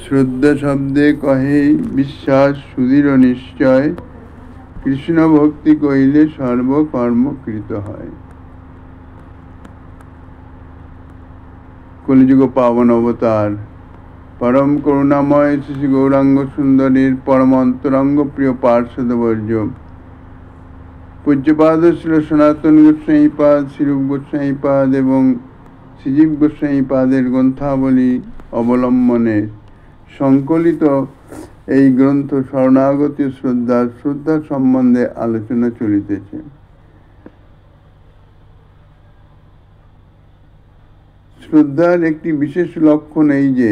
শ্রদ্ধা শব্দে কহে বিশ্বাস সুদৃঢ় নিশ্চয়, কৃষ্ণ ভক্তি কহিলে সর্বকর্ম কৃত হয়। কলিযুগ পাবন অবতার পরম করুণাময় শ্রী গৌরাঙ্গ সুন্দরীর পরম অন্তরঙ্গ প্রিয় পার্শ্বদবর্য পূজ্যপাদ শ্রী সনাতন গোস্বামীপাদ, শ্রীরূপ গোস্বামীপাদ এবং শ্রীজীব গোস্বামীপাদের গ্রন্থাবলী অবলম্বনে সংকলিত এই গ্রন্থ শরণাগতি শ্রদ্ধা সম্বন্ধে আলোচনা চলিতেছে। শ্রদ্ধার একটি বিশেষ লক্ষণ এই যে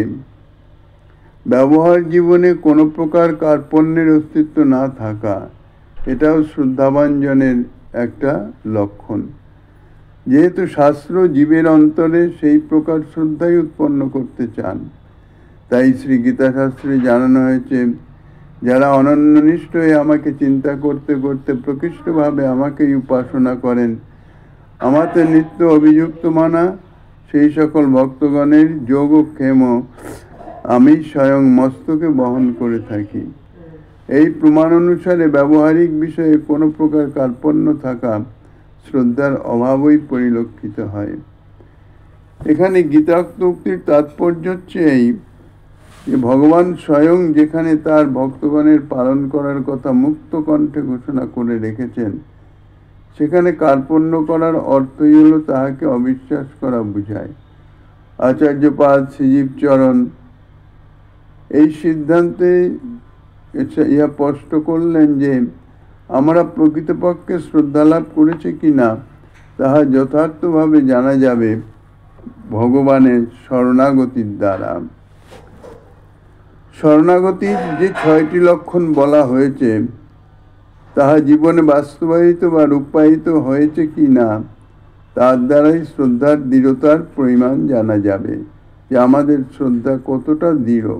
ব্যবহার জীবনে কোনো প্রকার কার্পণ্যের অস্তিত্ব না থাকা, এটাও শ্রদ্ধাভাঞ্জনের একটা লক্ষণ। যেহেতু শাস্ত্র জীবের অন্তরে সেই প্রকার শ্রদ্ধাই উৎপন্ন করতে চান, তাই শ্রী গীতা শাস্ত্রে জানানো হয়েছে, যারা অনন্যনিষ্ঠ হয়ে আমাকে চিন্তা করতে করতে প্রকৃষ্টভাবে আমাকেই উপাসনা করেন, আমাতে নিত্য অভিযুক্ত মানা সেই সকল ভক্তগণের যোগক্ষেম আমি স্বয়ং মস্তকে বহন করে থাকি। এই প্রমাণ অনুসারে ব্যবহারিক বিষয়ে কোনো প্রকার কার্পণ্য থাকা শ্রদ্ধার অভাবই পরিলক্ষিত হয়। এখানে গীতাক্তোক্তির তাৎপর্য হচ্ছে এই যে ভগবান স্বয়ং যেখানে তার ভক্তগণের পালন করার কথা মুক্ত কণ্ঠে ঘোষণা করে রেখেছেন, সেখানে কার্পণ্য করার অর্থই হল তাহাকে অবিশ্বাস করা বুঝায়। আচার্যপাদ শ্রীজীবচরণ এই সিদ্ধান্তে ইহা স্পষ্ট করলেন যে আমরা প্রকৃতপক্ষে শ্রদ্ধা লাভ করেছি কিনা তাহা যথার্থভাবে জানা যাবে ভগবানের শরণাগতির দ্বারা। শরণাগতির যে 6টি লক্ষণ বলা হয়েছে তাহা জীবনে বাস্তবায়িত বা রূপায়িত হয়েছে কি না তার দ্বারাই শ্রদ্ধার দৃঢ়তার পরিমাণ জানা যাবে, যে আমাদের শ্রদ্ধা কতটা দৃঢ়।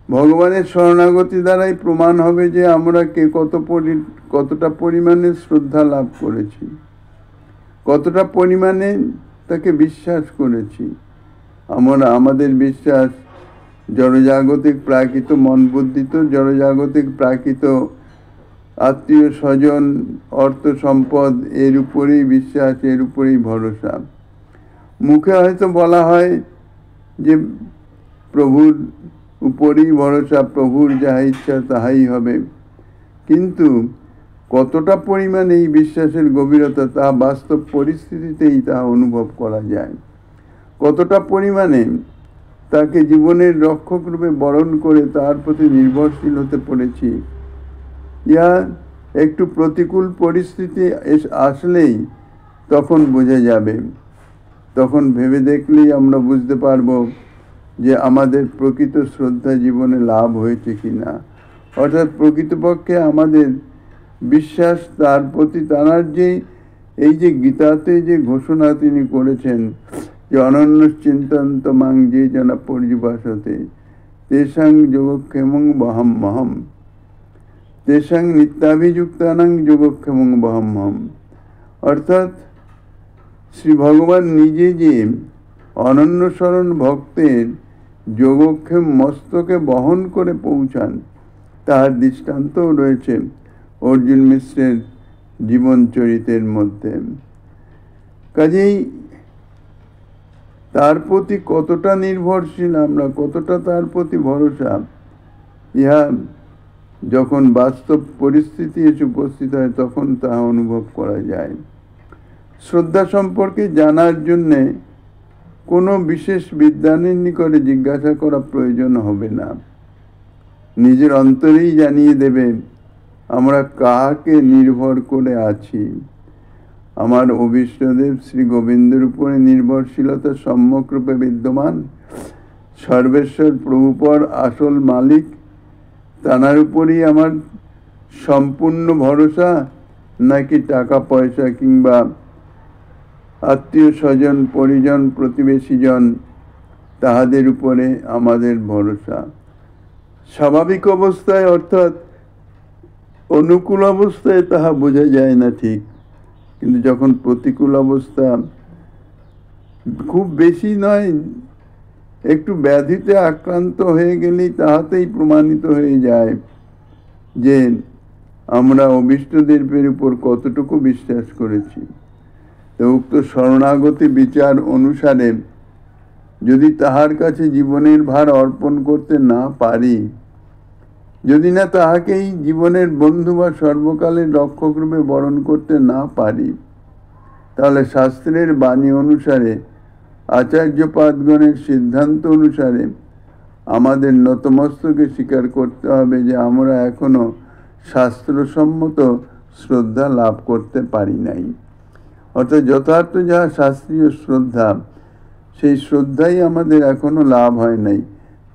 ভগবানের শরণাগতি দ্বারাই প্রমাণ হবে যে আমরা কতটা পরিমাণে শ্রদ্ধা লাভ করেছি, কতটা পরিমাণে তাকে বিশ্বাস করেছি। আমাদের বিশ্বাস জড়জাগতিক প্রাকৃত মন বুদ্ধিত জড়জাগতিক প্রাকৃত আত্মীয় স্বজন অর্থ সম্পদ এর উপরেই বিশ্বাস, এর উপরেই ভরসা। মুখে হয়তো বলা হয় যে প্রভুর উপরেই ভরসা, প্রভুর যাহা ইচ্ছা তাহাই হবে, কিন্তু কতটা পরিমাণে এই বিশ্বাসের গভীরতা তা বাস্তব পরিস্থিতিতেই তাহা অনুভব করা যায়। কতটা পরিমাণে তাকে জীবনের রক্ষক রূপে বরণ করে তার প্রতি নির্ভরশীল হতে পড়েছি, ইহা একটু প্রতিকূল পরিস্থিতি আসলেই তখন বোঝা যাবে। তখন ভেবে দেখলেই আমরা বুঝতে পারবো যে আমাদের প্রকৃত শ্রদ্ধা জীবনে লাভ হয়েছে কিনা, অর্থাৎ প্রকৃতপক্ষে আমাদের বিশ্বাস তার প্রতি তাঁর যে এই যে গীতাতে যে ঘোষণা তিনি করেছেন যে অনন্য চিন্তন্ত মাং যে জনা পর্যুপাসতে তেষাং যোগক্ষেমং বহাম্যহম, তেষাং নিত্যাভিযুক্তানাং যোগক্ষেমং বহাম্যহম। অর্থাৎ শ্রী ভগবান নিজে যে অনন্যসরণ ভক্তের যোগক্ষেম মস্তকে বহন করে পৌঁছান তার দৃষ্টান্তও রয়েছে অর্জুন মিশ্রের জীবন চরিতের মধ্যে। কাজেই তার প্রতি কতটা নির্ভরশীল আমরা, কতটা তার প্রতি ভরসা, ইহা যখন বাস্তব পরিস্থিতি এসে উপস্থিত হয় তখন তা অনুভব করা যায়। শ্রদ্ধা সম্পর্কে জানার জন্যে কোনো বিশেষ বিদ্বানের নিকটে জিজ্ঞাসা করা প্রয়োজন হবে না, নিজের অন্তরেই জানিয়ে দেবে আমরা কাকে নির্ভর করে আছি। আমার অভীষ্টদেব শ্রী গোবিন্দের উপরে নির্ভরশীলতা সম্যকরূপে বিদ্যমান। সর্বেশ্বর প্রভুপর আসল মালিক, তাঁর উপরেই আমার সম্পূর্ণ ভরসা, নাকি টাকা পয়সা কিংবা আত্মীয় স্বজন পরিজন প্রতিবেশীজন তাহাদের উপরে আমাদের ভরসা। স্বাভাবিক অবস্থায় অর্থাৎ অনুকূল অবস্থায় তাহা বোঝা যায় না ঠিক, কিন্তু যখন প্রতিকূল অবস্থা খুব বেশি নয় একটু ব্যাধিতে আক্রান্ত হয়ে গেলেই তাহাতেই প্রমাণিত হয়ে যায় যে আমরা অভীষ্টদেবের উপর কতটুকু বিশ্বাস করেছি। তো উক্ত শরণাগতি বিচার অনুসারে যদি তাহার কাছে জীবনের ভার অর্পণ করতে না পারি, যদি না তাহাকেই জীবনের বন্ধু বা সর্বকালের রক্ষক রূপে বরণ করতে না পারি, তাহলে শাস্ত্রের বাণী অনুসারে, আচার্যপাদগণের সিদ্ধান্ত অনুসারে আমাদের নতমস্তকে স্বীকার করতে হবে যে আমরা এখনো শাস্ত্রসম্মত শ্রদ্ধা লাভ করতে পারি নাই। অর্থাৎ যথার্থ যাহা শাস্ত্রীয় শ্রদ্ধা, সেই শ্রদ্ধাই আমাদের এখনো লাভ হয় নাই।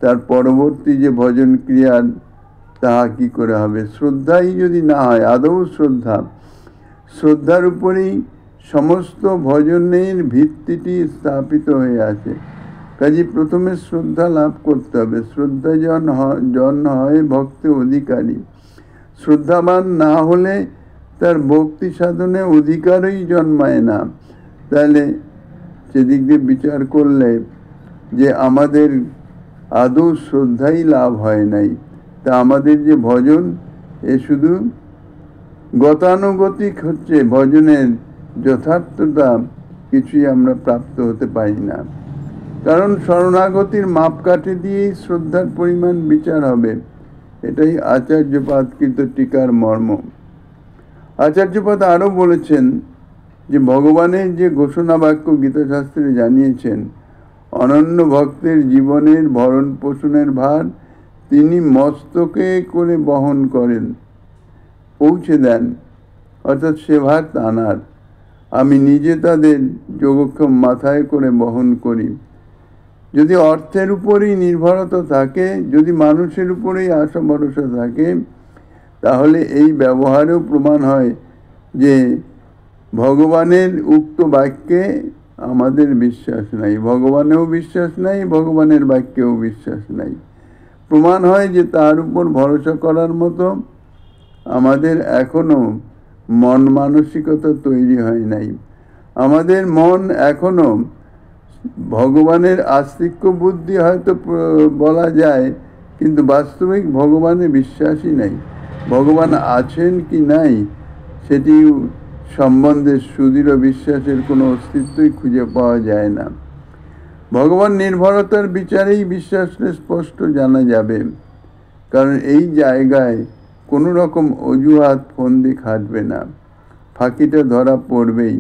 তার পরবর্তী যে ভজন ক্রিয়া, তাহা কি করে হবে? শ্রদ্ধাই যদি না হয়, আদৌ শ্রদ্ধার উপরেই সমস্ত ভজনের ভিত্তিটি স্থাপিত হয়ে আছে। কাজে প্রথমে শ্রদ্ধা লাভ করতে হবে। শ্রদ্ধা জন হয় ভক্তি অধিকারী। শ্রদ্ধাবান না হলে তার ভক্তি সাধনে অধিকারই জন্মায় না। তাহলে সেদিক দিয়ে বিচার করলে যে আমাদের আদৌ শ্রদ্ধাই লাভ হয় নাই, তা আমাদের যে ভজন, এ শুধু গতানুগতিক হচ্ছে। ভজনের যথার্থতা কিছুই আমরা প্রাপ্ত হতে পারি না। কারণ শরণাগতির মাপকাঠি দিয়েই শ্রদ্ধার পরিমাণ বিচার হবে। এটাই আচার্যপাদকৃত টিকার মর্ম। আচার্যপাদ আরও বলেছেন যে ভগবানের যে ঘোষণা বাক্য গীতাশাস্ত্রে জানিয়েছেন, অনন্য ভক্তের জীবনের ভরণ পোষণের ভার তিনি মস্তকে করে বহন করেন, পৌঁছে দেন। অর্থাৎ সে ভার তাঁর, আমি নিজে তাদের যোগক্ষম মাথায় করে বহন করি। যদি অর্থের উপরেই নির্ভরতা থাকে, যদি মানুষের উপরেই আশা ভরসা থাকে, তাহলে এই ব্যবহারেও প্রমাণ হয় যে ভগবানের উক্ত বাক্যে আমাদের বিশ্বাস নাই, ভগবানেও বিশ্বাস নাই, ভগবানের বাক্যেও বিশ্বাস নাই। প্রমাণ হয় যে তার উপর ভরসা করার মতো আমাদের এখনো মন মানসিকতা তৈরি হয় নাই। আমাদের মন এখনো ভগবানের আস্তিক্য বুদ্ধি হয়তো বলা যায়, কিন্তু বাস্তবিক ভগবানে বিশ্বাসই নাই। ভগবান আছেন কি নাই সেটি সম্বন্ধে সুদৃঢ় বিশ্বাসের কোনো অস্তিত্বই খুঁজে পাওয়া যায় না। ভগবান নির্ভরতার বিচারেই বিশ্বাসটা স্পষ্ট জানা যাবে। কারণ এই জায়গায় কোনো রকম অজুহাত ফন্দি খাটবে না, ফাঁকিটা ধরা পড়বেই।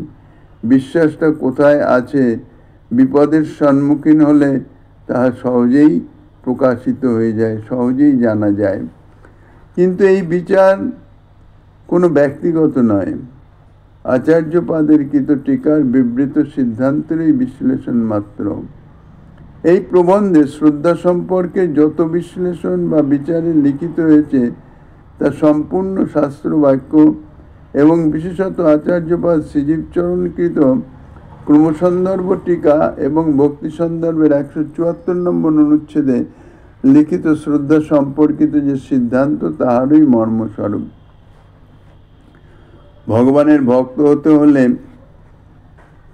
বিশ্বাসটা কোথায় আছে বিপদের সম্মুখীন হলে তাহা সহজেই প্রকাশিত হয়ে যায়, সহজেই জানা যায়। কিন্তু এই বিচার কোনো ব্যক্তিগত নয়, আচার্যপাদের কৃত টিকার বিবৃত সিদ্ধান্তেরই বিশ্লেষণ মাত্র। এই প্রবন্ধে শ্রদ্ধা সম্পর্কে যত বিশ্লেষণ বা বিচারে লিখিত হয়েছে তা সম্পূর্ণ শাস্ত্রবাক্য এবং বিশেষত আচার্যপাদ শ্রীজীবচরণকৃত ক্রমসন্দর্ভ টিকা এবং ভক্তি সন্দর্ভের 174 নম্বর অনুচ্ছেদে লিখিত শ্রদ্ধা সম্পর্কিত যে সিদ্ধান্ত, তাহারই মর্মস্বরূপ। ভগবানের ভক্ত হতে হলে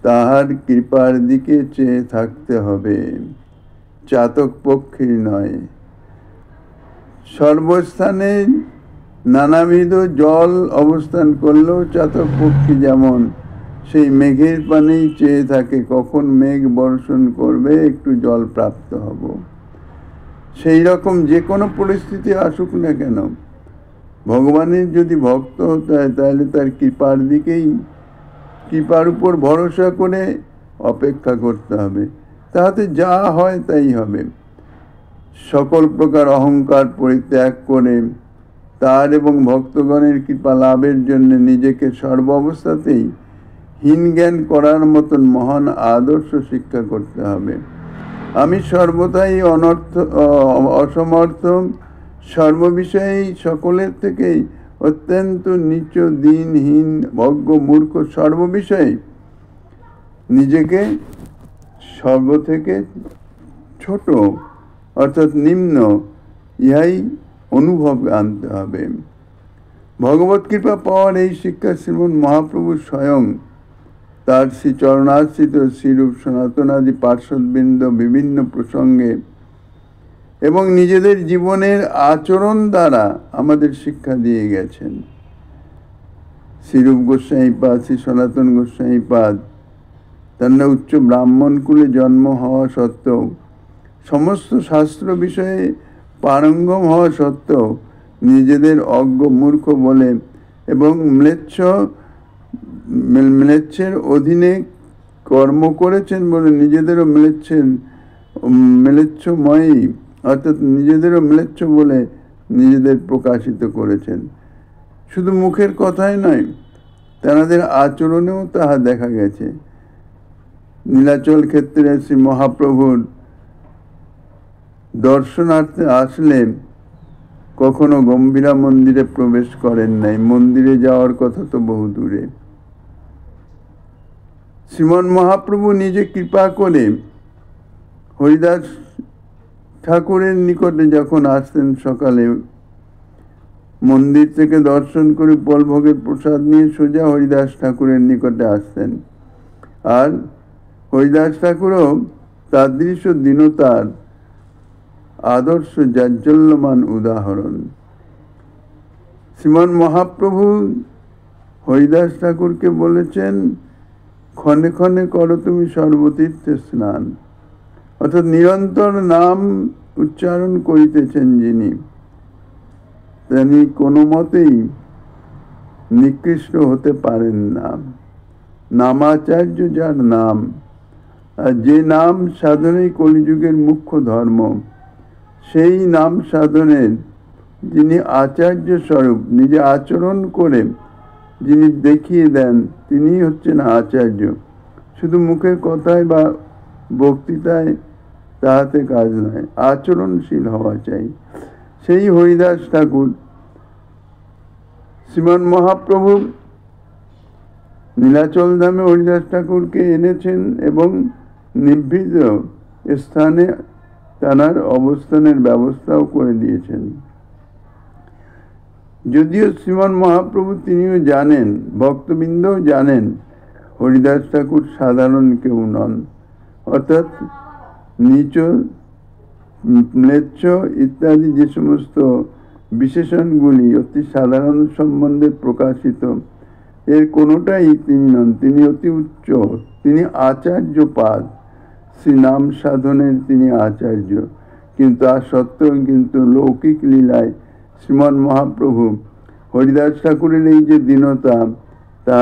তাহার কৃপার দিকে চেয়ে থাকতে হবে, চাতক পক্ষীর নয়। সর্বস্থানে নানাবিধ জল অবস্থান করলেও চাতক পক্ষী যেমন সেই মেঘের পানেই চেয়ে থাকে কখন মেঘ বর্ষণ করবে, একটু জল প্রাপ্ত হব। সেই রকম যে কোনো পরিস্থিতি আসুক না কেন, ভগবানের যদি ভক্ত হতে হয় তাহলে তার কৃপার দিকেই, কৃপার উপর ভরসা করে অপেক্ষা করতে হবে। তাহাতে যা হয় তাই হবে। সকল প্রকার অহংকার পরিত্যাগ করে তার এবং ভক্তগণের কৃপা লাভের জন্য নিজেকে সর্ব অবস্থাতেই হীন জ্ঞান করার মতন মহান আদর্শ শিক্ষা করতে হবে। আমি সর্বদাই অসমর্থ, সর্ববিষয়েই সকলের থেকেই অত্যন্ত নিচ, দিনহীন, ভগ্য, মূর্খ, সর্ববিষয়ে নিজেকে সর্ব থেকে ছোট অর্থাৎ নিম্ন, ইহাই অনুভব আনতে হবে। ভগবত কৃপা পাওয়ার এই শিক্ষা শ্রীমন মহাপ্রভু স্বয়ং তার শ্রীচরণাশ্রিত শ্রীরূপ সনাতনাদি পার্শ্বদবৃন্দ বিভিন্ন প্রসঙ্গে এবং নিজেদের জীবনের আচরণ দ্বারা আমাদের শিক্ষা দিয়ে গেছেন। শ্রীরূপ গোস্বামীপাদ, শ্রী সনাতন গোস্বামীপাদ তারা উচ্চ ব্রাহ্মণ কুলে জন্ম হওয়া সত্ত্বেও, সমস্ত শাস্ত্র বিষয়ে পারঙ্গম হওয়া সত্ত্বেও নিজেদের অজ্ঞ মূর্খ বলে এবং ম্লেচ্ছের অধীনে কর্ম করেছেন বলে নিজেদেরও ম্লেচ্ছময়ী অর্থাৎ নিজেদেরও ম্লেচ্ছ বলে নিজেদের প্রকাশিত করেছেন। শুধু মুখের কথাই নয়, তাদের আচরণেও তাহা দেখা গেছে। নীলাচল ক্ষেত্রে শ্রী মহাপ্রভুর দর্শনার্থে আসলে কখনো গম্ভীরা মন্দিরে প্রবেশ করেন নাই, মন্দিরে যাওয়ার কথা তো বহু দূরে। শ্রীমন মহাপ্রভু নিজে কৃপা করে হরিদাস ঠাকুরের নিকটে যখন আসতেন, সকালে মন্দির থেকে দর্শন করে ফলভোগের প্রসাদ নিয়ে সোজা হরিদাস ঠাকুরের নিকটে আসতেন। আর হরিদাস ঠাকুরও তাদৃশ দীনতার আদর্শ জাজ্জল্যমান উদাহরণ। শ্রীমন মহাপ্রভু হরিদাস ঠাকুরকে বলেছেন, ক্ষণে ক্ষণে করো তুমি সর্বতীর্থে স্নান, অর্থাৎ নিরন্তর নাম উচ্চারণ করিতেছেন যিনি, তিনি কোনো মতেই নিকৃষ্ট হতে পারেন না। নামাচার্য যার নাম, আর যে নাম সাধনেই কলিযুগের মুখ্য ধর্ম, সেই নাম সাধনের যিনি আচার্য স্বরূপ, নিজে আচরণ করে যিনি দেখিয়ে দেন, তিনি হচ্ছেন আচার্য। শুধু মুখের কথায় বা বক্তৃতায় তাহাতে কাজ নয়, আচরণশীল হওয়া চাই। সেই হরিদাস ঠাকুর শ্রীমন মহাপ্রভু নীলাচল ধামে হরিদাস ঠাকুরকে এনেছেন এবং নিভৃত স্থানে তাঁর অবস্থানের ব্যবস্থাও করে দিয়েছেন। যদিও শ্রীমন মহাপ্রভু তিনিও জানেন, ভক্তবৃন্দও জানেন, হরিদাস ঠাকুর সাধারণ কেউ নন, অর্থাৎ নীচ, ম্লেচ্ছ ইত্যাদি যে সমস্ত বিশেষণগুলি অতি সাধারণ সম্বন্ধে প্রকাশিত, এর কোনোটাই তিনি নন। তিনি অতি উচ্চ, তিনি আচার্য পাদ, শ্রী নাম সাধনের তিনি আচার্য। কিন্তু তা সত্ত্বেও কিন্তু লৌকিক লীলায় শ্রীমন মহাপ্রভু হরিদাস ঠাকুরের এই যে দীনতা, তা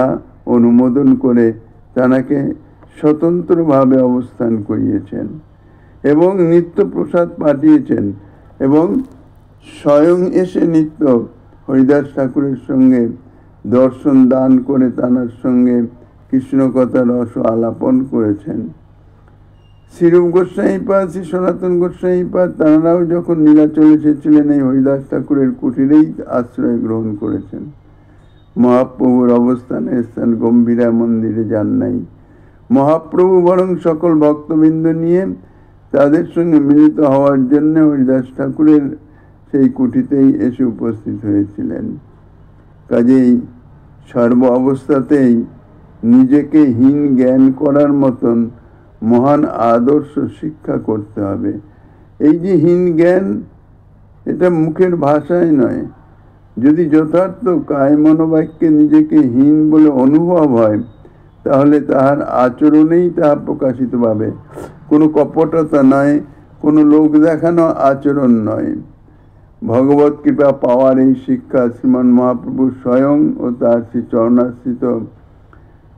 অনুমোদন করে তাঁকে স্বতন্ত্রভাবে অবস্থান করিয়েছেন এবং নিত্য প্রসাদ পাঠিয়েছেন এবং স্বয়ং এসে নিত্য হরিদাস ঠাকুরের সঙ্গে দর্শন দান করে তাঁর সঙ্গে কৃষ্ণকথা রস আলাপন করেছেন। শ্রীরূপ গোস্বামীপাদ, শ্রী সনাতন গোস্বামীপাদ তাঁরাও যখন নীলাচল এসেছিলেন, এই হরিদাস ঠাকুরের কুটিরেই আশ্রয় গ্রহণ করেছেন। মহাপ্রভুর অবস্থানের স্থান গম্ভীরা মন্দিরে যান নাই। মহাপ্রভু বরং সকল ভক্তবৃন্দ নিয়ে তাদের সঙ্গে মিলিত হওয়ার জন্য হরিদাস ঠাকুরের সেই কুটিতেই এসে উপস্থিত হয়েছিলেন। কাজেই সর্ব অবস্থাতেই নিজেকে হীন জ্ঞান করার মতন মহান আদর্শ শিক্ষা করতে হবে। এই যে হীন জ্ঞান, এটা মুখের ভাষায় নয়। যদি যথার্থ কায় মনোবাক্যে নিজেকে হীন বলে অনুভব হয়, তাহলে তাহার আচরণেই তাহা প্রকাশিত পাবে। কোনো কপটতা নয়, কোনো লোক দেখানো আচরণ নয়। ভগবত কৃপা পাওয়ার এই শিক্ষা শ্রীমন মহাপ্রভু স্বয়ং ও তার শ্রী চরণাশ্রিত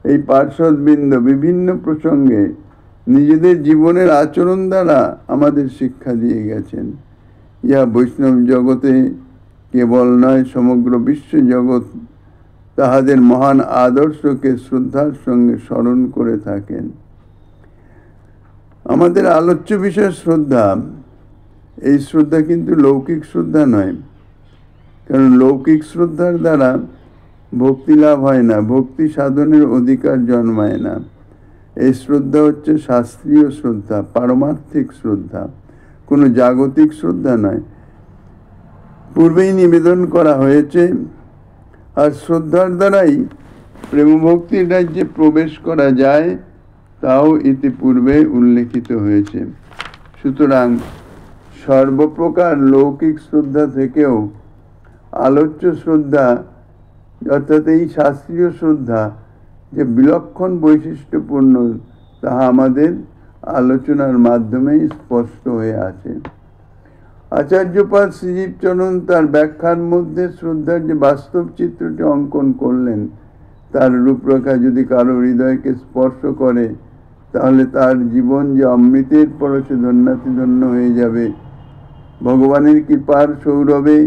এই পার্শ্বদবৃন্দ বিভিন্ন প্রসঙ্গে নিজেদের জীবনের আচরণ দ্বারা আমাদের শিক্ষা দিয়ে গেছেন। ইহা বৈষ্ণব জগতে কেবল নয়, সমগ্র বিশ্ব জগৎ তাহাদের মহান আদর্শকে শ্রদ্ধার সঙ্গে স্মরণ করে থাকেন। আমাদের আলোচ্য বিষয় শ্রদ্ধা। এই শ্রদ্ধা কিন্তু লৌকিক শ্রদ্ধা নয়, কারণ লৌকিক শ্রদ্ধার দ্বারা ভক্তি লাভ হয় না, ভক্তি সাধনের অধিকার জন্মায় না। এই শ্রদ্ধা হচ্ছে শাস্ত্রীয় শ্রদ্ধা, পারমার্থিক শ্রদ্ধা, কোনো জাগতিক শ্রদ্ধা নয়। পূর্বেই নিবেদন করা হয়েছে। আর শ্রদ্ধার দ্বারাই প্রেমভক্তির রাজ্যে প্রবেশ করা যায় তাও ইতিপূর্বে উল্লেখিত হয়েছে। সুতরাং সর্বপ্রকার লৌকিক শ্রদ্ধা থেকেও আলোচ্য শ্রদ্ধা অর্থাৎ এই শাস্ত্রীয় শ্রদ্ধা যে বিলক্ষণ বৈশিষ্ট্যপূর্ণ তাহা আমাদের আলোচনার মাধ্যমেই স্পষ্ট হয়ে আছে। আচার্যপাদ শ্রীজীবচরণ তার ব্যাখ্যার মধ্যে শ্রদ্ধার যে বাস্তব চিত্রটি অঙ্কন করলেন, তার রূপরেখা যদি কারো হৃদয়কে স্পর্শ করে তাহলে তার জীবন যে অমৃতের পরশে ধন্যাতিধন্য হয়ে যাবে। ভগবানের কৃপার সৌরভে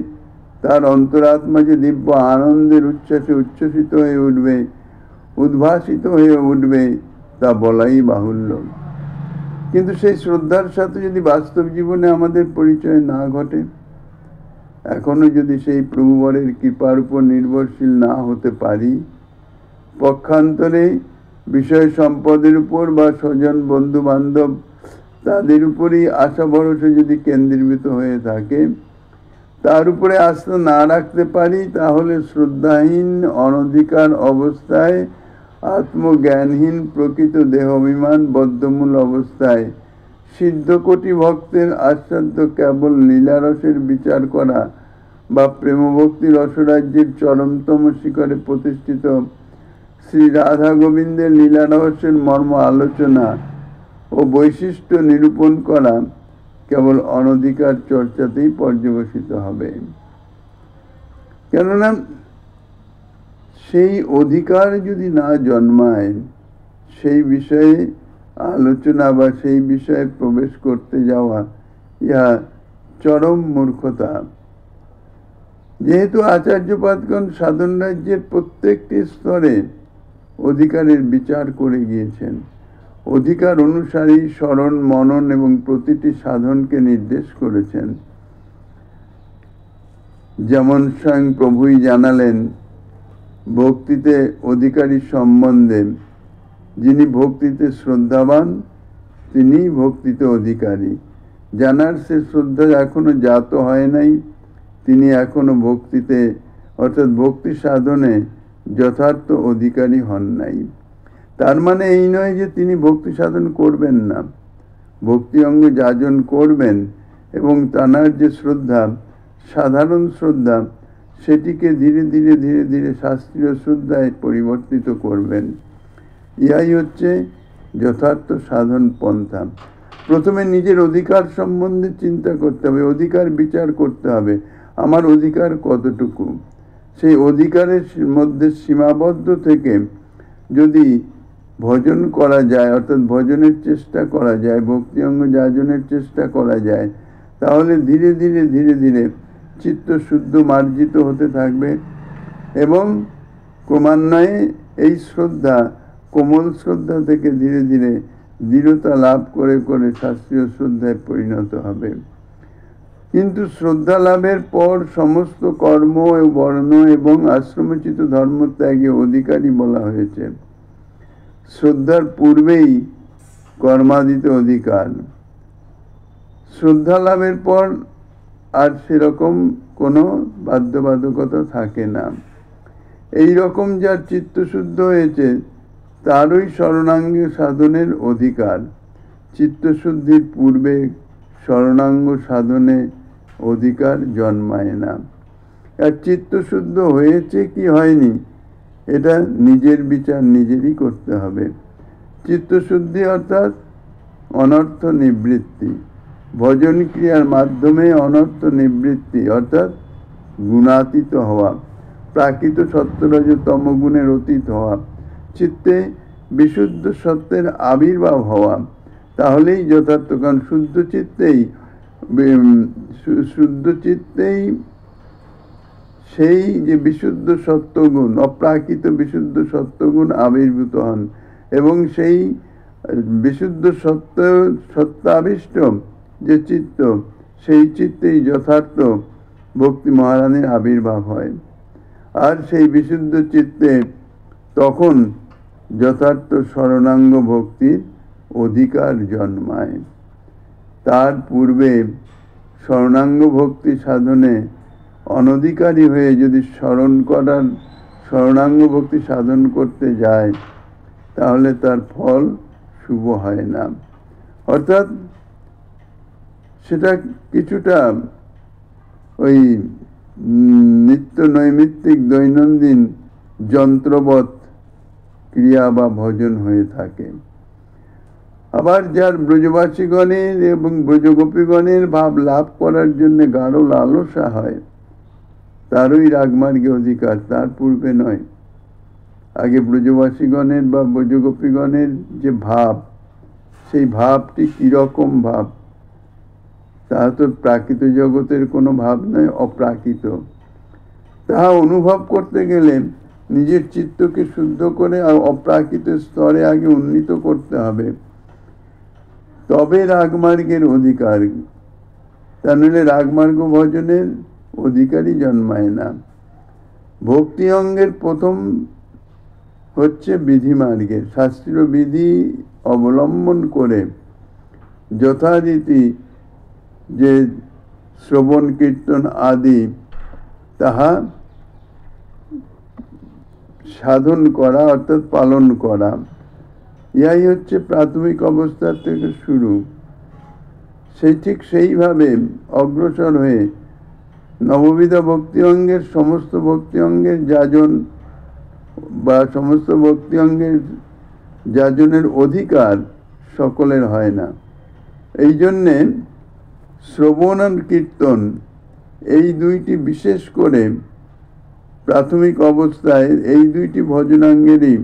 তার অন্তরাত্মা যে দিব্য আনন্দের উচ্ছ্বাসে উচ্ছ্বসিত হয়ে উঠবে, উদ্ভাসিত হয়ে উঠবে, তা বলাই বাহুল্য। কিন্তু সেই শ্রদ্ধার সাথে যদি বাস্তব জীবনে আমাদের পরিচয় না ঘটে, এখনো যদি সেই প্রভুবরের কৃপার উপর নির্ভরশীল না হতে পারি, পক্ষান্তরে বিষয় সম্পদের উপর বা স্বজন বন্ধু বান্ধব তাদের উপরই আশা ভরসা যদি কেন্দ্রীভূত হয়ে থাকে, তার উপরে আস্থা না রাখতে পারি, তাহলে শ্রদ্ধাহীন অনধিকার অবস্থায়, আত্মজ্ঞানহীন প্রকৃত দেহ অভিমান বদ্ধমূল অবস্থায় সিদ্ধকোটি ভক্তের আস্বাদ্য কেবল লীলারসের বিচার করা বা প্রেমভক্তি রসরাজ্যের চরমতম শিখরে প্রতিষ্ঠিত শ্রী রাধা গোবিন্দের লীলা রহস্যের মর্ম আলোচনা ও বৈশিষ্ট্য নিরূপণ করা কেবল অনধিকার চর্চাতেই পর্যবসিত হবে। কেননা সেই অধিকার যদি না জন্মায়, সেই বিষয়ে আলোচনা বা সেই বিষয়ে প্রবেশ করতে যাওয়া ইহা চরম মূর্খতা। যেহেতু আচার্যপাদগণ সাধন রাজ্যের প্রত্যেকটি স্তরে অধিকারের বিচার করে গিয়েছেন, অধিকার অনুসারী স্মরণ মনন এবং প্রতিটি সাধনকে নির্দেশ করেছেন। যেমন স্বয়ং প্রভুই জানালেন ভক্তিতে অধিকারী সম্বন্ধে, যিনি ভক্তিতে শ্রদ্ধাবান তিনি ভক্তিতে অধিকারী। জানার সে শ্রদ্ধা এখনো জাত হয় নাই, তিনি এখনো ভক্তিতে অর্থাৎ ভক্তি সাধনে যথার্থ অধিকারী হন নাই। তার মানে এই নয় যে তিনি ভক্তি সাধন করবেন না, ভক্তি অঙ্গ যাজন করবেন এবং তাঁর যে শ্রদ্ধা, সাধারণ শ্রদ্ধা, সেটিকে ধীরে ধীরে ধীরে ধীরে শাস্ত্রীয় শ্রদ্ধায় পরিবর্তিত করবেন। ইহাই হচ্ছে যথার্থ সাধন পন্থা। প্রথমে নিজের অধিকার সম্বন্ধে চিন্তা করতে হবে, অধিকার বিচার করতে হবে, আমার অধিকার কতটুকু। সেই অধিকারের মধ্যে সীমাবদ্ধ থেকে যদি ভজন করা যায়, অর্থাৎ ভজনের চেষ্টা করা যায়, ভক্তি অঙ্গ যাজনের চেষ্টা করা যায়, তাহলে ধীরে ধীরে ধীরে ধীরে চিত্ত শুদ্ধ মার্জিত হতে থাকবে এবং ক্রমান্বয়ে এই শ্রদ্ধা কোমল শ্রদ্ধা থেকে ধীরে ধীরে দৃঢ়তা লাভ করে করে শাস্ত্রীয় শ্রদ্ধায় পরিণত হবে। কিন্তু শ্রদ্ধা লাভের পর সমস্ত কর্ম বর্ণ এবং আশ্রমোচিত ধর্মত্যাগে অধিকারী বলা হয়েছে। শ্রদ্ধার পূর্বেই কর্মাদিত অধিকার, শ্রদ্ধা লাভের পর আর সেরকম কোনো বাধ্যবাধকতা থাকে না। এই রকম যার চিত্তশুদ্ধ হয়েছে তারই শরণাঙ্গ সাধনের অধিকার। চিত্তশুদ্ধির পূর্বে শরণাঙ্গ সাধনে অধিকার জন্মায় না। আর চিত্তশুদ্ধ হয়েছে কি হয়নি এটা নিজের বিচার নিজেরই করতে হবে। চিত্তশুদ্ধি অর্থাৎ অনর্থ নিবৃত্তি, ভজন ক্রিয়ার মাধ্যমে অনর্থ নিবৃত্তি অর্থাৎ গুণাতীত হওয়া, প্রাকৃত সত্যরজ তমগুণের অতীত হওয়া, চিত্তে বিশুদ্ধ সত্যের আবির্ভাব হওয়া, তাহলেই যথার্থ। কারণ শুদ্ধ চিত্তেই সেই যে বিশুদ্ধ সত্যগুণ, অপ্রাকৃত বিশুদ্ধ সত্যগুণ আবির্ভূত হন এবং সেই বিশুদ্ধ সত্যাবিষ্ট যে চিত্ত, সেই চিত্তেই যথার্থ ভক্তি মহারানীর আবির্ভাব হয়। আর সেই বিশুদ্ধ চিত্তে তখন যথার্থ শরণাঙ্গ ভক্তির অধিকার জন্মায়। তার পূর্বে শরণাঙ্গ ভক্তি সাধনে অনধিকারী হয়ে যদি শরণাঙ্গ ভক্তি সাধন করতে যায় তাহলে তার ফল শুভ হয় না। অর্থাৎ সেটা কিছুটা ওই নিত্য নৈমিত্তিক দৈনন্দিন যন্ত্রবৎ ক্রিয়া বা ভজন হয়ে থাকে। আবার যার ব্রজবাসীগণের এবং ব্রজগোপীগণের ভাব লাভ করার জন্য গাঢ় লালসা হয়, তারই রাগমার্গে অধিকার, তার পূর্বে নয়। আগে ব্রজবাসীগণের বা ব্রজগোপীগণের যে ভাব, সেই ভাবটি কীরকম ভাব, তাহা তো প্রাকৃত জগতের কোনো ভাব নয়, অপ্রাকৃত। তাহা অনুভব করতে গেলে নিজের চিত্তকে শুদ্ধ করে আর অপ্রাকৃত স্তরে আগে উন্নীত করতে হবে, তবে রাগমার্গের অধিকার। তা নইলে রাগমার্গ ভজনের অধিকারই জন্মায় না। ভক্তি অঙ্গের প্রথম হচ্ছে বিধিমার্গের, শাস্ত্রীয় বিধি অবলম্বন করে যথারীতি যে শ্রবণ কীর্তন আদি তাহা সাধন করা অর্থাৎ পালন করা, ইহাই হচ্ছে প্রাথমিক অবস্থা থেকে শুরু। ঠিক সেইভাবে অগ্রসর হয়ে নববিধ ভক্তি অঙ্গের সমস্ত ভক্তি অঙ্গের যাজন বা সমস্ত ভক্তি অঙ্গের যাজনের অধিকার সকলের হয় না। এই জন্যে শ্রবণ আর কীর্তন এই দুইটি বিশেষ করে প্রাথমিক অবস্থায় এই দুইটি ভজনাঙ্গেরই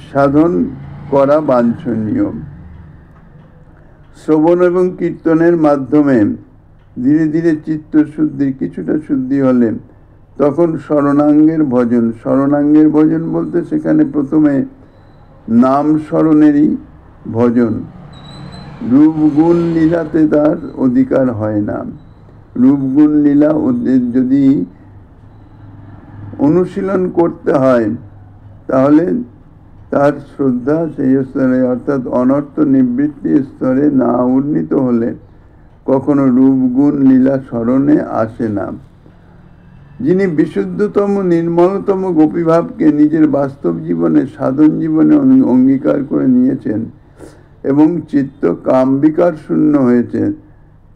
সাধন করা বাঞ্ছনীয়। শ্রবণ এবং কীর্তনের মাধ্যমে ধীরে ধীরে চিত্ত শুদ্ধি, কিছুটা শুদ্ধি হলে তখন শরণাঙ্গের ভজন। শরণাঙ্গের ভজন বলতে সেখানে প্রথমে নাম স্মরণেরই ভজন। রূপ গুণ লীলাতে তার অধিকার হয় না। রূপ গুণ লীলা ওদের যদি অনুশীলন করতে হয় তাহলে তার শ্রদ্ধা সেই স্তরে অর্থাৎ অনর্থ নিবৃত্তি স্তরে না উন্নীত হলে কখনো রূপ গুণ লীলা স্মরণে আসে না। যিনি বিশুদ্ধতম নির্মলতম গোপীভাবকে নিজের বাস্তব জীবনে সাধন জীবনে অঙ্গীকার করে নিয়েছেন এবং চিত্ত কামবিকার শূন্য হয়েছে,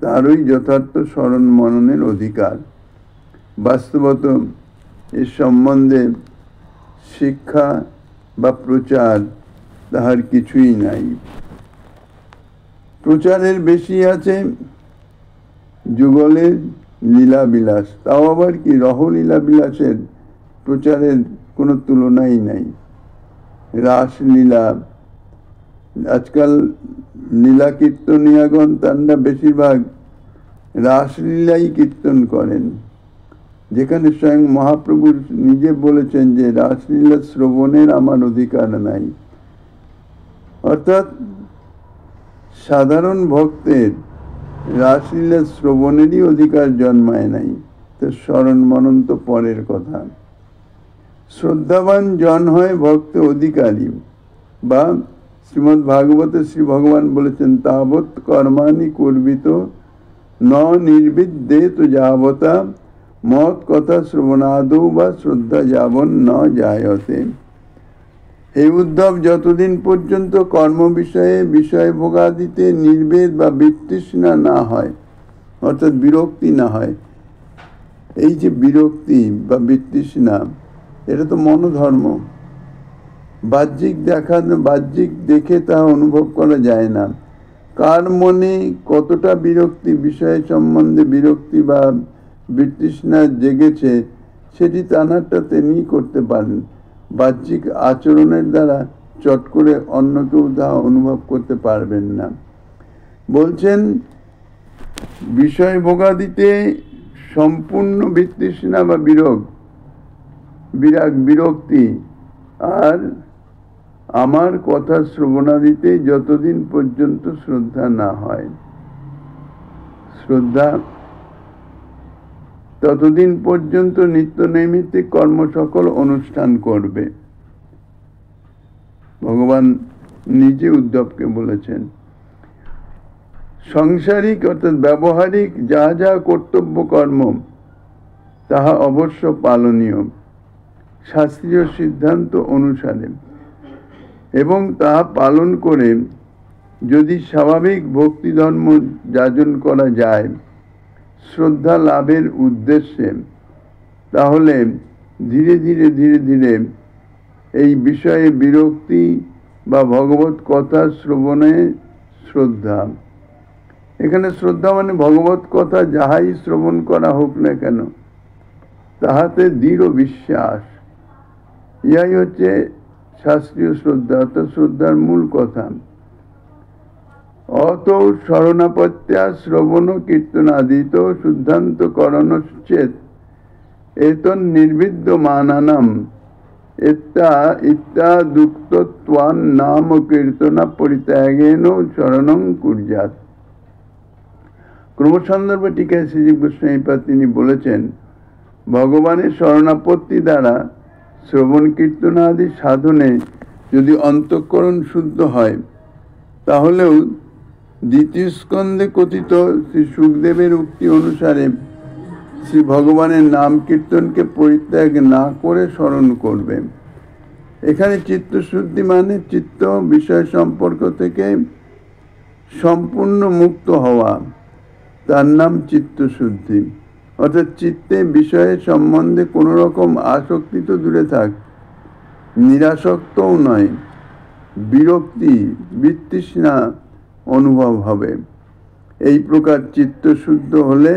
তারই যথার্থ স্মরণ মননের অধিকার। বাস্তবত এ সম্বন্ধে শিক্ষা বা প্রচার তাহার কিছুই নাই। প্রচারের বেশি আছে যুগলের লীলাবিলাস, তাও আবার কি রহলীলাবিলাসের প্রচারের কোনো তুলনাই নাই। রাসলীলা, আজকাল লীলা কীর্তনিয়াগণ তারা বেশিরভাগ রাসলীলাই কীর্তন করেন, যেখানে স্বয়ং মহাপ্রভু নিজে বলেছেন যে রাসলীলা শ্রবণের আমার অধিকার নাই। অর্থাৎ সাধারণ ভক্তের রাসলীলা শ্রবণেরই অধিকার জন্মায় নাই, তো স্মরণ মনন তো পরের কথা। শ্রদ্ধাবান জন হয় ভক্ত অধিকারী, বা শ্রীমদ্ ভাগবতে শ্রী ভগবান বলেছেন তাবৎ কর্মাণি কর্বিত ন নির্বিদ্যে তো যাবতা মত কথা শ্রবণাদৌ বা শ্রদ্ধা যাবন ন জায়তে। হে উদ্ধব, যতদিন পর্যন্ত কর্ম বিষয়ে বিষয় ভোগাদিতে নির্বেদ বা বিতৃষ্ণা না হয়, অর্থাৎ বিরক্তি না হয়। এই যে বিরক্তি বা বিতৃষ্ণা, এটা তো মনোধর্ম। বাহ্যিক বাহ্যিক দেখে তা অনুভব করা যায় না। কার মনে কতটা বিরক্তি, বিষয় সম্বন্ধে বিরক্তি বা বিতৃষ্ণা জেগেছে সেটি তানারটা তিনি করতে পারেন। বাহ্যিক আচরণের দ্বারা চট করে অন্য কেউ তা অনুভব করতে পারবেন না। বলছেন বিষয় ভোগাদিতে সম্পূর্ণ বিতৃষ্ণা বা বিরক্তি, আর আমার কথা শ্রবণাদিতে যতদিন পর্যন্ত শ্রদ্ধা না হয়, শ্রদ্ধা ততদিন পর্যন্ত নিত্য নৈমিত্তিক কর্ম সকল অনুষ্ঠান করবে। ভগবান নিজে উদ্ধবকে বলেছেন সাংসারিক অর্থাৎ ব্যবহারিক যা যা কর্তব্য কর্ম তাহা অবশ্য পালনীয় শাস্ত্রীয় সিদ্ধান্ত অনুসারে, এবং তাহা পালন করে যদি স্বাভাবিক ভক্তি ধর্ম যাজন করা যায় শ্রদ্ধা লাভের উদ্দেশ্যে, তাহলে ধীরে ধীরে ধীরে ধীরে এই বিষয়ে বিরক্তি বা ভগবত কথা শ্রবণে শ্রদ্ধা, এখানে শ্রদ্ধা মানে ভগবত কথা যাহাই শ্রবণ করা হোক না কেন তাহাতে দৃঢ় বিশ্বাস, ইহাই হচ্ছে শাস্ত্রীয় শ্রদ্ধা, অর্থাৎ শ্রদ্ধার মূল কথা। অত শরণাপত্যা শ্রবণ কীর্তনাদিত শুদ্ধান্তকরণশ্চেত এতন নির্বিদ্যমানানাম ইত্যাদুক্তত্বান নাম কীর্তনা পরিত্যাগেন শরণং কুর্যাৎ। ক্রমসন্দর্ভ টিকায় শ্রীজীব গোস্বামীপাদ তিনি বলেছেন, ভগবানের শরণাপত্তি দ্বারা শ্রবণ কীর্তনাদি সাধনে যদি অন্তঃকরণ শুদ্ধ হয়, তাহলেও দ্বিতীয় স্কন্ধে কথিত শ্রী সুখদেবের উক্তি অনুসারে শ্রী ভগবানের নাম কীর্তনকে পরিত্যাগ না করে স্মরণ করবে। এখানে চিত্তশুদ্ধি মানে চিত্ত বিষয় সম্পর্ক থেকে সম্পূর্ণ মুক্ত হওয়া, তার নাম চিত্তশুদ্ধি। অর্থাৎ চিত্তে বিষয়ের সম্বন্ধে কোনো রকম আসক্তি তো দূরে থাক, নিরাসক্তও নয়, বিরক্তি বিতৃষ্ণা অনুভব হবে। এই প্রকার চিত্তশুদ্ধ হলে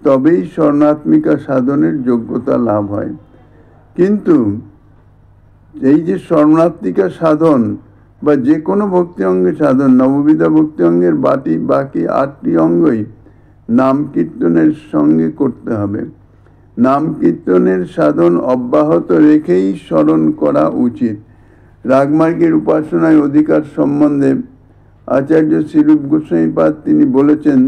তবেই শরণাত্মিকা সাধনের যোগ্যতা লাভ হয়। কিন্তু এই যে শরণাত্মিকা সাধন বা যে কোনো ভক্তি অঙ্গের সাধন, নববিধা ভক্তি অঙ্গের বাকি 8টি অঙ্গই নাম কীর্তনের সঙ্গে করতে হবে। নাম কীর্তনের সাধন অব্যাহত রেখেই স্মরণ করা উচিত। রাগমার্গের উপাসনায় অধিকার সম্বন্ধে আচার্য শ্রীরূপ গোস্বামীপাদ তিনি বলেছেন,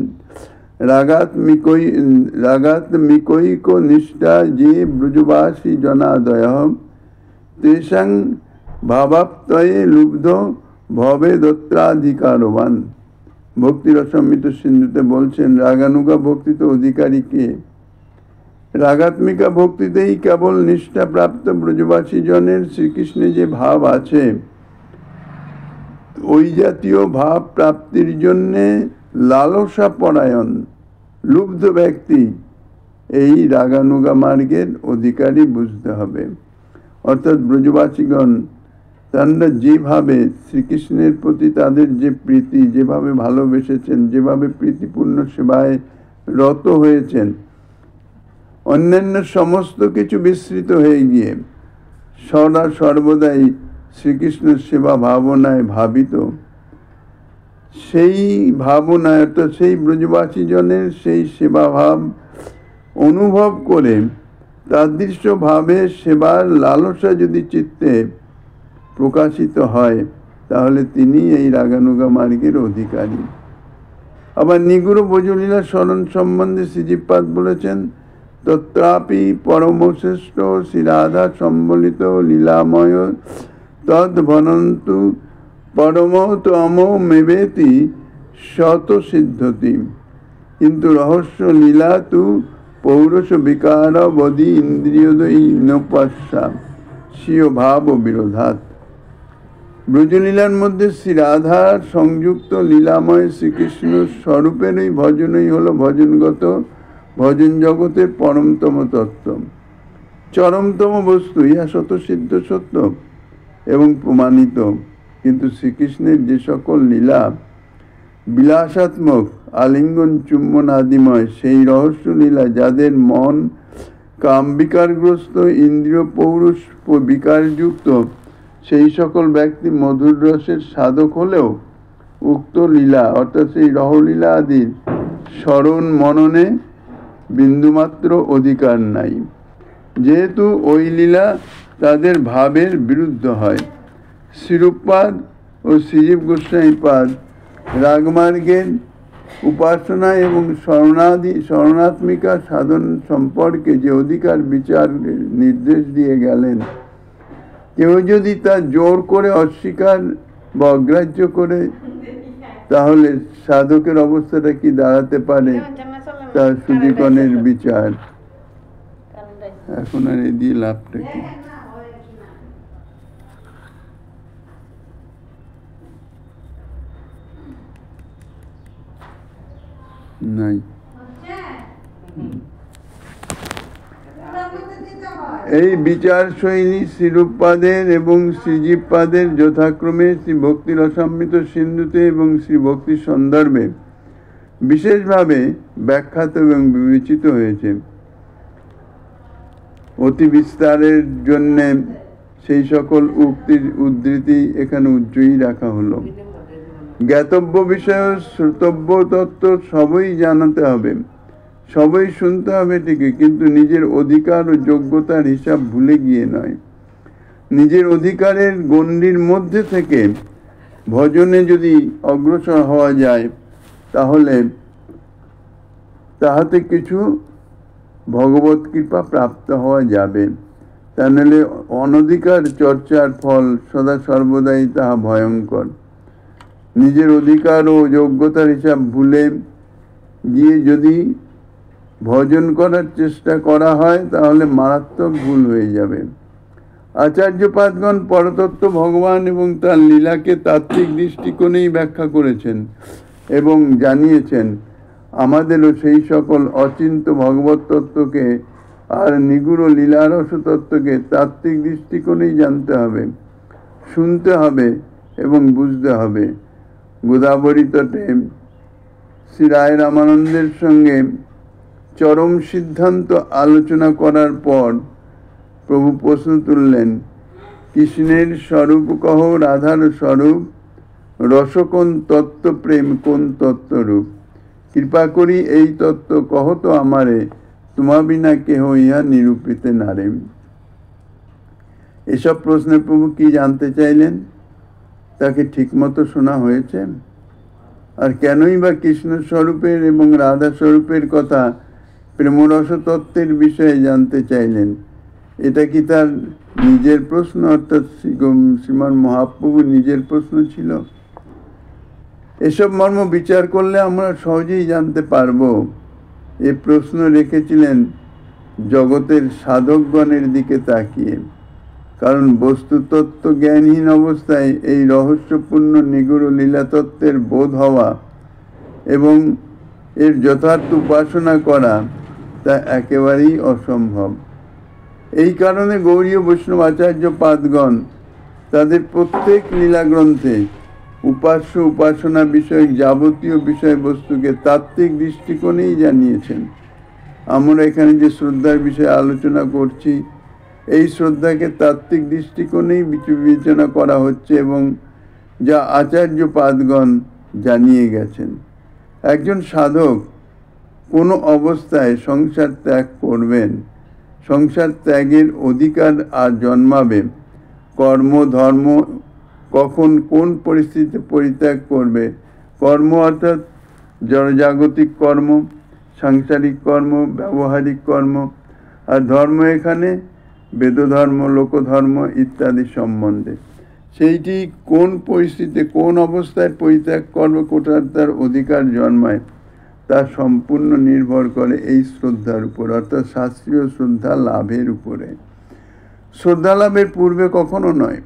রাগাত্মিকৈক নিষ্ঠা যে ব্রজবাসী জনাদয় তেষাং ভাবাপ্তয়ে লুব্ধ ভবে দত্রাধিকারবান। ভক্তি রসমৃত সিন্ধুতে বলছেন, রাগানুগা ভক্তিতে অধিকারী কে? রাগাত্মিকা ভক্তিতেই কেবল নিষ্ঠা প্রাপ্ত ব্রজবাসী জনের শ্রীকৃষ্ণে যে ভাব আছে, ওই জাতীয় ভাব প্রাপ্তির জন্যে লালসা পরায়ণ লুব্ধ ব্যক্তি এই রাগানুগা মার্গের অধিকারী বুঝতে হবে। অর্থাৎ ব্রজবাসীগণ তারা যেভাবে শ্রীকৃষ্ণের প্রতি তাদের যে প্রীতি, যেভাবে ভালোবেসেছেন, যেভাবে প্রীতিপূর্ণ সেবায় রত হয়েছেন, অন্যান্য সমস্ত কিছু বিস্মৃত হয়ে গিয়ে সর্বদাই শ্রীকৃষ্ণের সেবা ভাবনায় ভাবিত, সেই ভাবনায় অর্থাৎ সেই ব্রজবাসী জনের সেই সেবা ভাব অনুভব করে তাদৃশভাবে সেবার লালসা যদি চিত্তে প্রকাশিত হয়, তাহলে তিনি এই রাগানুগা মার্গের অধিকারী। আবার নিগুড় ব্রজলীলা স্মরণ সম্বন্ধে শ্রীজীবপাদ বলেছেন, তত্রাপি পরমশ্রেষ্ঠ শ্রীরাধা সম্বলিত লীলাময় তদ্ভনন্তু পরমতম মেবেতি শত সিদ্ধতি, কিন্তু রহস্য লীলা তু পৌরষ বিকার বদি ইন্দ্রিয়োদয়ী নপাস্যা স্বীয় ভাব বিরোধাৎ। ব্রজলীলার মধ্যে শ্রী রাধার সংযুক্ত লীলাময় শ্রীকৃষ্ণ স্বরূপেরই ভজনই হল ভজনগত ভজন জগতের পরমতম তত্ত্ব, চরমতম বস্তু। ইহা স্বতঃসিদ্ধ সত্য এবং প্রমাণিত। কিন্তু শ্রীকৃষ্ণের যে সকল লীলা বিলাসাত্মক, আলিঙ্গন চুম্বন আদিময়, সেই রহস্য লীলা যাদের মন কাম বিকারগ্রস্ত, ইন্দ্রিয় পৌরুষ বিকারযুক্ত, সেই সকল ব্যক্তি মধুর রসের সাধক হলেও উক্ত লীলা অর্থাৎ সেই রহলীলা আদির স্মরণ মননে বিন্দুমাত্র অধিকার নাই, যেহেতু ওই লীলা তাদের ভাবের বিরুদ্ধ হয়। শ্রীরূপপাদ ও শ্রীজীব গোস্বামীপাদ রাগমার্গের উপাসনা এবং শরণাত্মিকা সাধন সম্পর্কে যে অধিকার বিচার নির্দেশ দিয়ে গেলেন, কেউ যদি তা জোর করে অস্বীকার বা অগ্রাহ্য করে, তাহলে সাধকের অবস্থাটা কি দাঁড়াতে পারে, তা সুধীগণের বিচার। এখন আর এ দিয়ে লাভটা কি? নাই। এই বিচার শৈলী শ্রীরূপপাদের এবং শ্রীজীবপাদের যথাক্রমে শ্রী ভক্তি রসামৃত সিন্ধুতে এবং শ্রী ভক্তি সন্দর্ভে বিশেষভাবে ব্যাখ্যাত এবং বিবেচিত হয়েছে। অতি বিস্তারের জন্য সেই সকল উক্তির উদ্ধৃতি এখানে উজ্জ্বলই রাখা হলো। জ্ঞাতব্য বিষয় শ্রোতব্য তত্ত্ব সবই জানাতে হবে, সবই শুনতে হবে ঠিকই, কিন্তু নিজের অধিকার ও যোগ্যতার হিসাব ভুলে গিয়ে নয়। নিজের অধিকারের গণ্ডির মধ্যে থেকে ভজনে যদি অগ্রসর হওয়া যায় তাহলে তাহাতে কিছু ভগবত কৃপা প্রাপ্ত হওয়া যাবে। তা নাহলে অনধিকার চর্চার ফল সদা সর্বদাই তাহা ভয়ঙ্কর। নিজের অধিকার ও যোগ্যতার হিসাব ভুলে গিয়ে যদি ভজন করার চেষ্টা করা হয় তাহলে মারাত্মক ভুল হয়ে যাবে। আচার্যপাদগণ পরতত্ত্ব ভগবান এবং তার লীলাকে তাত্ত্বিক দৃষ্টিকোণেই ব্যাখ্যা করেছেন এবং জানিয়েছেন। আমাদেরও সেই সকল অচিন্ত ভগবত তত্ত্বকে আর নিগুড় লীলারস তত্ত্বকে তাত্ত্বিক দৃষ্টিকোণেই জানতে হবে, শুনতে হবে এবং বুঝতে হবে। গোদাবরী তটে শ্রী রায় রামানন্দের সঙ্গে চরম সিদ্ধান্ত আলোচনা করার পর প্রভু প্রশ্ন তুললেন, কৃষ্ণের স্বরূপ কহ, রাধার স্বরূপ, রস কোন তত্ত্ব, প্রেম কোন তত্ত্বরূপ? কৃপা করি এই তত্ত্ব কহ তো আমারে, তোমা বিনা কেহ ইহা নিরূপিতে নারে। এসব প্রশ্নে প্রভু কি জানতে চাইলেন? তাকে ঠিকমতো শোনা হয়েছে? আর কেনই বা কৃষ্ণ স্বরূপের এবং রাধা স্বরূপের কথা, প্রেমরস তত্ত্বের বিষয়ে জানতে চাইলেন? এটা কি তার নিজের প্রশ্ন, অর্থাৎ শ্রীমান মহাপ্রভু নিজের প্রশ্ন ছিল? এসব মর্ম বিচার করলে আমরা সহজেই জানতে পারব এ প্রশ্ন রেখেছিলেন জগতের সাধকগণের দিকে তাকিয়ে। কারণ বস্তুতত্ত্ব জ্ঞানহীন অবস্থায় এই রহস্যপূর্ণ নিগুড় লীলাতত্ত্বের বোধ হওয়া এবং এর যথার্থ উপাসনা করা তা একেবারেই অসম্ভব। এই কারণে গৌড়ীয় বৈষ্ণব আচার্য পাদগণ তাদের প্রত্যেক লীলাগ্রন্থে উপাস্য উপাসনা বিষয়ক যাবতীয় বিষয়বস্তুকে তাত্ত্বিক দৃষ্টিকোণেই জানিয়েছেন। আমরা এখানে যে শ্রদ্ধার বিষয়ে আলোচনা করছি, এই শ্রদ্ধাকে তাত্ত্বিক দৃষ্টিকোণেই বিবেচনা করা হচ্ছে এবং যা আচার্য পাদগণ জানিয়ে গেছেন। একজন সাধক কোনো অবস্থায় সংসার ত্যাগ করবেন, সংসার ত্যাগের অধিকার আর জন্মাবে। কর্ম ধর্ম কখন কোন পরিস্থিতিতে পরিত্যাগ করবে, কর্ম অর্থাৎ জড়জাগতিক কর্ম, সাংসারিক কর্ম, ব্যবহারিক কর্ম, আর ধর্ম এখানে বেদধর্ম, লোকধর্ম ইত্যাদি সম্বন্ধে। সেইটি কোন পরিস্থিতিতে কোন অবস্থায় পরিত্যাগ করবে, কোথায় তার অধিকার জন্মায়, তা সম্পূর্ণ নির্ভর করে এই শ্রদ্ধার উপর, অর্থাৎ শাস্ত্রীয় শ্রদ্ধা লাভের উপরে। শ্রদ্ধা লাভের পূর্বে কখনো নয়,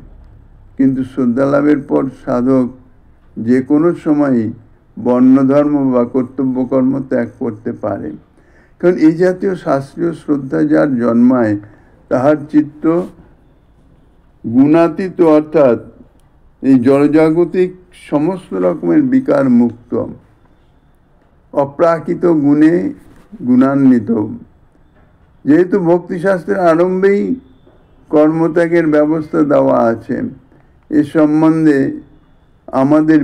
কিন্তু শ্রদ্ধা লাভের পর সাধক যে কোনো সময়ই বর্ণধর্ম বা কর্তব্যকর্ম ত্যাগ করতে পারে। কারণ এই জাতীয় শাস্ত্রীয় শ্রদ্ধা যার জন্মায় তাহার চিত্ত গুণাতীত, অর্থাৎ এই জড়জাগতিক সমস্ত রকমের বিকার মুক্ত, অপ্রাকৃত গুণে গুণান্বিত। যেহেতু ভক্তিশাস্ত্রের আরম্ভেই কর্মত্যাগের ব্যবস্থা দেওয়া আছে, এ সম্বন্ধে আমাদের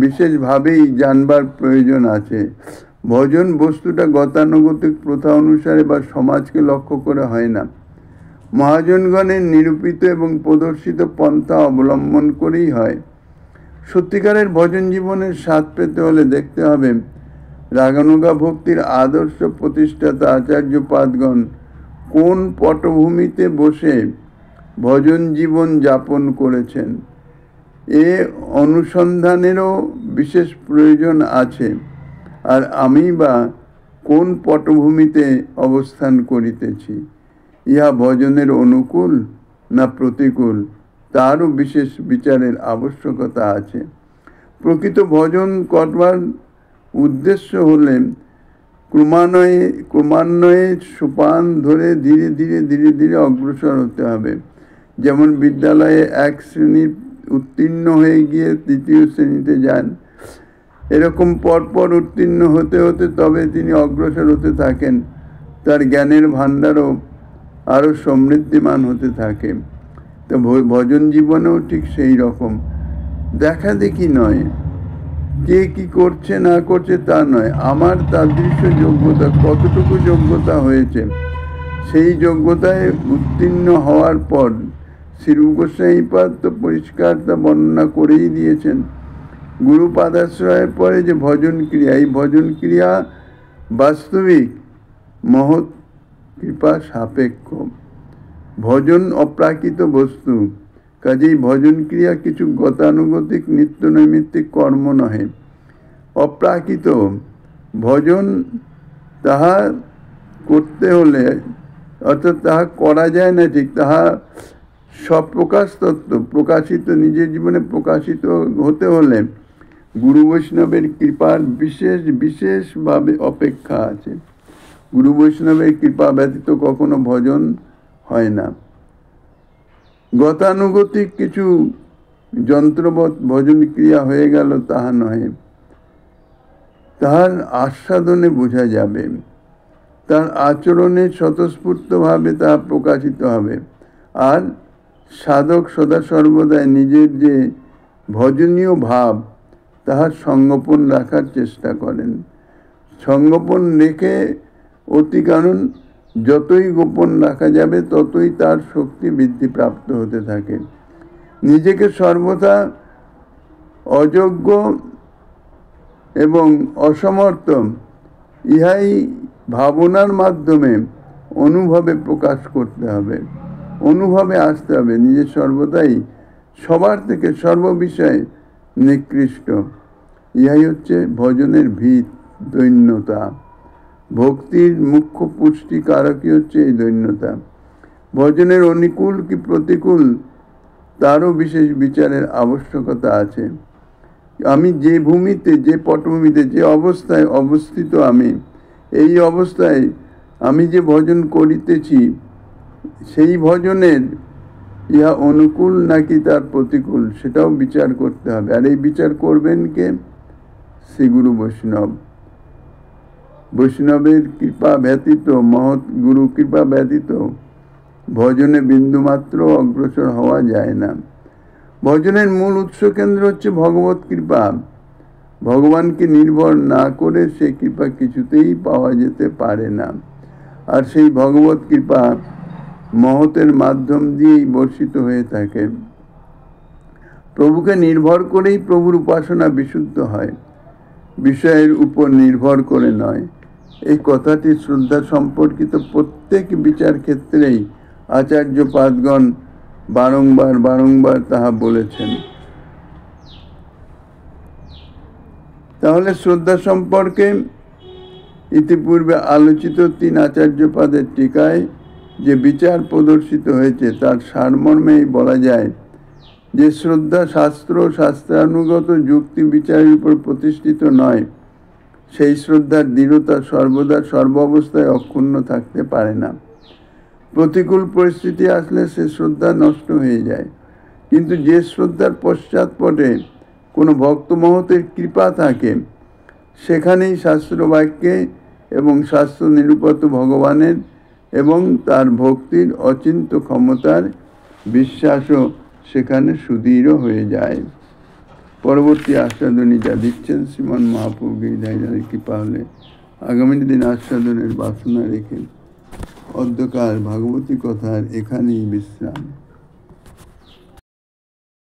বিশেষভাবেই জানবার প্রয়োজন আছে। ভজন বস্তুটা গতানুগতিক প্রথা অনুসারে বা সমাজকে লক্ষ্য করে হয় না, মহাজনগণের নিরূপিত এবং প্রদর্শিত পন্থা অবলম্বন করেই হয়। সত্যিকারের ভজন জীবনের স্বাদ পেতে হলে দেখতে হবে রাগানুগা ভক্তির আদর্শ প্রতিষ্ঠাতা আচার্য পাদগণ কোন পটভূমিতে বসে ভজন জীবন যাপন করেছেন। এ অনুসন্ধানেরও বিশেষ প্রয়োজন আছে। আর আমি বা কোন পটভূমিতে অবস্থান করিতেছি, ইহা ভজনের অনুকূল না প্রতিকূল, তারও বিশেষ বিচারের আবশ্যকতা আছে। প্রকৃত ভজন করবার উদ্দেশ্য হলে ক্রমান্বয়ে সোপান ধরে ধীরে ধীরে অগ্রসর হতে হবে। যেমন বিদ্যালয়ে এক শ্রেণী উত্তীর্ণ হয়ে গিয়ে তৃতীয় শ্রেণীতে যান, এরকম পরপর উত্তীর্ণ হতে হতে তবে তিনি অগ্রসর হতে থাকেন, তার জ্ঞানের ভাণ্ডারও আরও সমৃদ্ধিমান হতে থাকে। তো ভজন জীবনেও ঠিক সেই রকম, দেখা দেখি নয়, কে কি করছে না করছে তা নয়, আমার তাদৃশ্য যোগ্যতা কতটুকু যোগ্যতা হয়েছে, সেই যোগ্যতায় উত্তীর্ণ হওয়ার পর শ্রীরূপ গোস্বামীপাদ তো পরিষ্কার তা বর্ণনা করেই দিয়েছেন। গুরুপাদাশ্রয়ের পরে যে ভজন ক্রিয়া, এই ভজন ক্রিয়া বাস্তবিক মহৎ কৃপা সাপেক্ষ। ভজন অপ্রাকৃত বস্তু, কাজেই ভজন ক্রিয়া কিছু গতানুগতিক নিত্য নৈমিত্তিক কর্ম নহে, অপ্রাকৃত। ভজন তাহা করতে হলে, অর্থাৎ তাহা করা যায় না ঠিক, তাহা স্বপ্রকাশ তত্ত্ব প্রকাশিত, নিজের জীবনে প্রকাশিত হতে হলে গুরু বৈষ্ণবের কৃপার বিশেষভাবে অপেক্ষা আছে। গুরু বৈষ্ণবের কৃপা ব্যতীত কখনো ভজন হয় না। গতানুগতিক কিছু যন্ত্রবৎ ভজন ক্রিয়া হয়ে গেল তাহা নহে, তাহার আস্বাদনে বোঝা যাবে, তার আচরণে স্বতঃস্ফূর্তভাবে তাহা প্রকাশিত হবে। আর সাধক সদা সর্বদাই নিজের যে ভজনীয় ভাব তাহার সংগোপন রাখার চেষ্টা করেন। সংগোপন রেখে অতি, কারণ যতই গোপন রাখা যাবে ততই তার শক্তি বৃদ্ধিপ্রাপ্ত হতে থাকে। নিজেকে সর্বদা অযোগ্য এবং অসমর্থ ইহাই ভাবনার মাধ্যমে অনুভবে প্রকাশ করতে হবে, অনুভবে আসতে হবে নিজে সর্বদাই সবার থেকে সর্ববিষয়ে নিকৃষ্ট। ইহাই হচ্ছে ভজনের ভিত, দৈন্যতা। ভক্তির মুখ্য পুষ্টিকারকই হচ্ছে এই দৈন্যতা। ভজনের অনুকূল কি প্রতিকূল তারও বিশেষ বিচারের আবশ্যকতা আছে। আমি যে ভূমিতে, যে পটভূমিতে, যে অবস্থায় অবস্থিত, আমি এই অবস্থায় আমি যে ভজন করিতেছি, সেই ভজনের ইহা অনুকূল নাকি তার প্রতিকূল, সেটাও বিচার করতে হবে। আর এই বিচার করবেন কে? শ্রী গুরু বৈষ্ণব। বৈষ্ণবের কৃপা ব্যতীত, মহৎ গুরু কৃপা ব্যতীত ভজনে বিন্দুমাত্র অগ্রসর হওয়া যায় না। ভজনের মূল উৎস কেন্দ্র হচ্ছে ভগবত কৃপা। ভগবানকে নির্ভর না করে সেই কৃপা কিছুতেই পাওয়া যেতে পারে না। আর সেই ভগবত কৃপা মহতের মাধ্যম দিয়েই বর্ষিত হয়ে থাকে। প্রভুকে নির্ভর করেই প্রভুর উপাসনা বিশুদ্ধ হয়, বিষয়ের উপর নির্ভর করে নয়। এই কথাটি শ্রদ্ধা সম্পর্কিত প্রত্যেক বিচার ক্ষেত্রেই আচার্যপাদগণ বারংবার তাহা বলেছেন। তাহলে শ্রদ্ধা সম্পর্কে ইতিপূর্বে আলোচিত 3 আচার্যপাদের টিকায় যে বিচার প্রদর্শিত হয়েছে তার সারমর্মেই বলা যায় যে শ্রদ্ধা শাস্ত্রানুগত যুক্তি বিচারের উপর প্রতিষ্ঠিত নয়, সেই শ্রদ্ধার দৃঢ়তা সর্বদা সর্বাবস্থায় অক্ষুণ্ণ থাকতে পারে না। প্রতিকূল পরিস্থিতি আসলে সে শ্রদ্ধা নষ্ট হয়ে যায়। কিন্তু যে শ্রদ্ধার পশ্চাৎপটে কোনো ভক্ত মহতের কৃপা থাকে, সেখানেই শাস্ত্রবাক্যে এবং শাস্ত্র নিরূপিত ভগবানের এবং তার ভক্তির অচিন্ত্য ক্ষমতার বিশ্বাসও সেখানে সুদৃঢ় হয়ে যায়। পরবর্তী আস্বাদনী যা দিচ্ছেন শ্রীমন মহাপ্রভু গিরিধারীর কৃপা হলে আগামী দিন আস্বাদনের বাসনা রেখে অদ্যকার ভাগবতী কথার এখানেই বিশ্রাম।